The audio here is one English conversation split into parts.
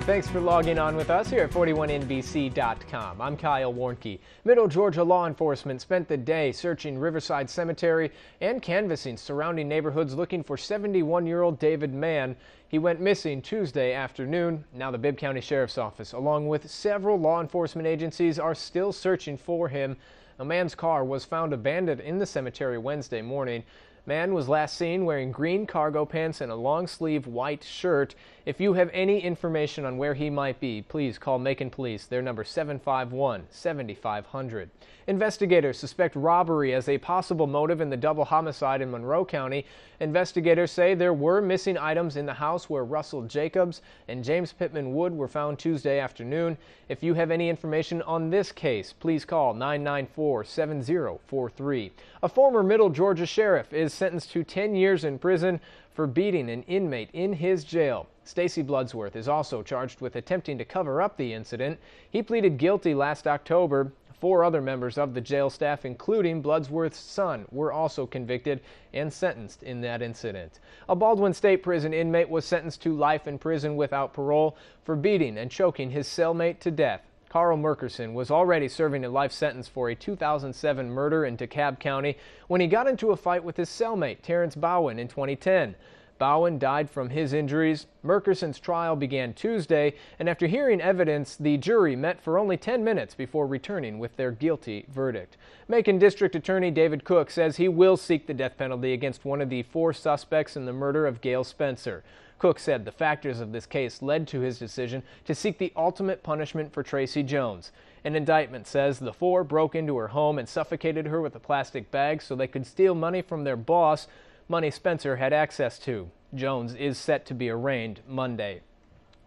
Thanks for logging on with us here at 41NBC.com. I'm Kyle Warnke. Middle Georgia law enforcement spent the day searching Riverside Cemetery and canvassing surrounding neighborhoods looking for 71-year-old David Mann. He went missing Tuesday afternoon. Now the Bibb County Sheriff's Office, along with several law enforcement agencies, are still searching for him. A man's car was found abandoned in the cemetery Wednesday morning. Mann was last seen wearing green cargo pants and a long-sleeve white shirt. If you have any information on where he might be, please call Macon Police. Their number 751-7500. Investigators suspect robbery as a possible motive in the double homicide in Monroe County. Investigators say there were missing items in the house where Russell Jacobs and James Pittman Wood were found Tuesday afternoon. If you have any information on this case, please call 994-7043. A former Middle Georgia sheriff is sentenced to 10 years in prison for beating an inmate in his jail. Stacy Bloodsworth is also charged with attempting to cover up the incident. He pleaded guilty last October. 4 other members of the jail staff, including Bloodsworth's son, were also convicted and sentenced in that incident. A Baldwin State Prison inmate was sentenced to life in prison without parole for beating and choking his cellmate to death. Carl Merkerson was already serving a life sentence for a 2007 murder in DeKalb County when he got into a fight with his cellmate, Terrence Bowen, in 2010. Bowen died from his injuries. Merkerson's trial began Tuesday, and after hearing evidence, the jury met for only 10 minutes before returning with their guilty verdict. Macon District Attorney David Cook says he will seek the death penalty against one of the 4 suspects in the murder of Gail Spencer. Cook said the factors of this case led to his decision to seek the ultimate punishment for Tracy Jones. An indictment says the 4 broke into her home and suffocated her with a plastic bag so they could steal money from their boss, money Spencer had access to. Jones is set to be arraigned Monday.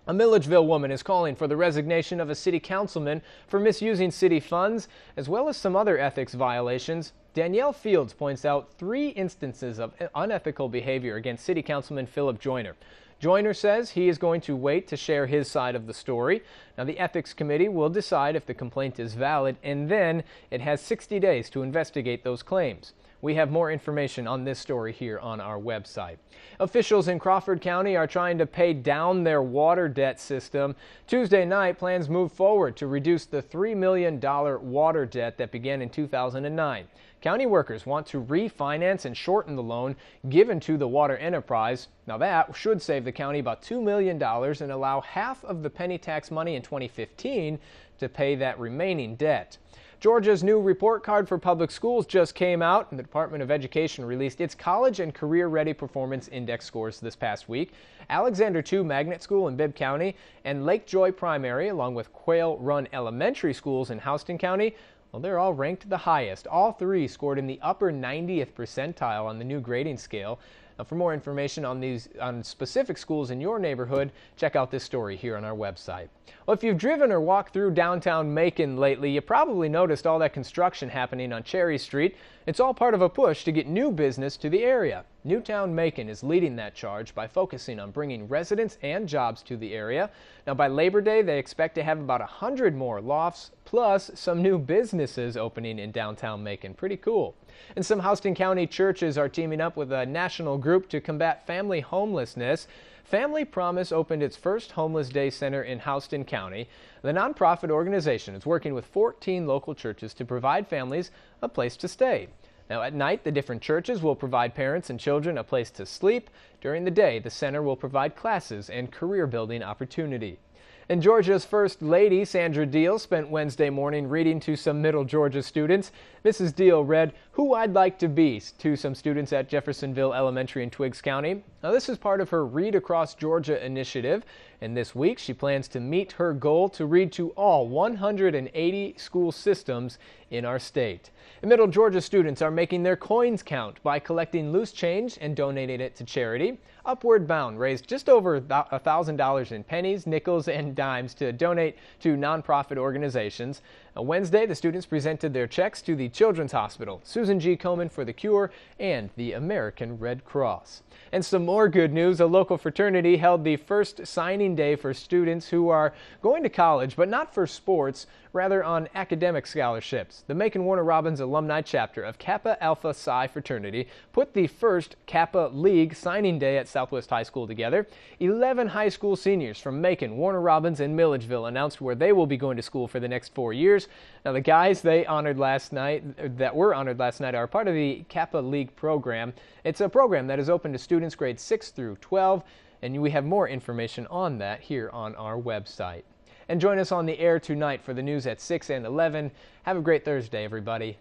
A Milledgeville woman is calling for the resignation of a city councilman for misusing city funds, as well as some other ethics violations. Danielle Fields points out 3 instances of unethical behavior against City Councilman Philip Joyner. Joyner says he is going to wait to share his side of the story. Now, the Ethics Committee will decide if the complaint is valid, and then it has 60 days to investigate those claims. We have more information on this story here on our website. Officials in Crawford County are trying to pay down their water debt system. Tuesday night, plans moved forward to reduce the $3 million water debt that began in 2009. County workers want to refinance and shorten the loan given to the water enterprise. Now that should save the county about $2 million and allow half of the penny tax money in 2015 to pay that remaining debt. Georgia's new report card for public schools just came out, and the Department of Education released its College and Career Ready Performance Index scores this past week. Alexander II Magnet School in Bibb County and Lake Joy Primary, along with Quail Run Elementary Schools in Houston County, well, they're all ranked the highest. All 3 scored in the upper 90th percentile on the new grading scale. Now, for more information on specific schools in your neighborhood, check out this story here on our website. Well, if you've driven or walked through downtown Macon lately, you probably noticed all that construction happening on Cherry Street. It's all part of a push to get new business to the area. Newtown Macon is leading that charge by focusing on bringing residents and jobs to the area. Now, by Labor Day, they expect to have about 100 more lofts, plus some new businesses opening in downtown Macon. Pretty cool. And some Houston County churches are teaming up with a national group to combat family homelessness. Family Promise opened its first Homeless Day Center in Houston County. The nonprofit organization is working with 14 local churches to provide families a place to stay. Now, at night, the different churches will provide parents and children a place to sleep. During the day, the center will provide classes and career-building opportunity. And Georgia's First Lady, Sandra Deal, spent Wednesday morning reading to some Middle Georgia students. Mrs. Deal read "Who I'd Like to Be" to some students at Jeffersonville Elementary in Twiggs County. Now, this is part of her Read Across Georgia initiative, and this week she plans to meet her goal to read to all 180 school systems in our state. And Middle Georgia students are making their coins count by collecting loose change and donating it to charity. Upward Bound raised just over $1,000 in pennies, nickels, and dimes to donate to nonprofit organizations. On Wednesday, the students presented their checks to the Children's Hospital, Susan G. Komen for the Cure, and the American Red Cross. And some more good news. A local fraternity held the first signing day for students who are going to college, but not for sports. rather on academic scholarships. The Macon Warner Robins alumni chapter of Kappa Alpha Psi fraternity put the first Kappa League signing day at Southwest High School together. 11 high school seniors from Macon, Warner Robins, and Milledgeville announced where they will be going to school for the next 4 years. Now, the guys that were honored last night are part of the Kappa League program. It's a program that is open to students grades 6 through 12, and we have more information on that here on our website. And join us on the air tonight for the news at 6 and 11. Have a great Thursday, everybody.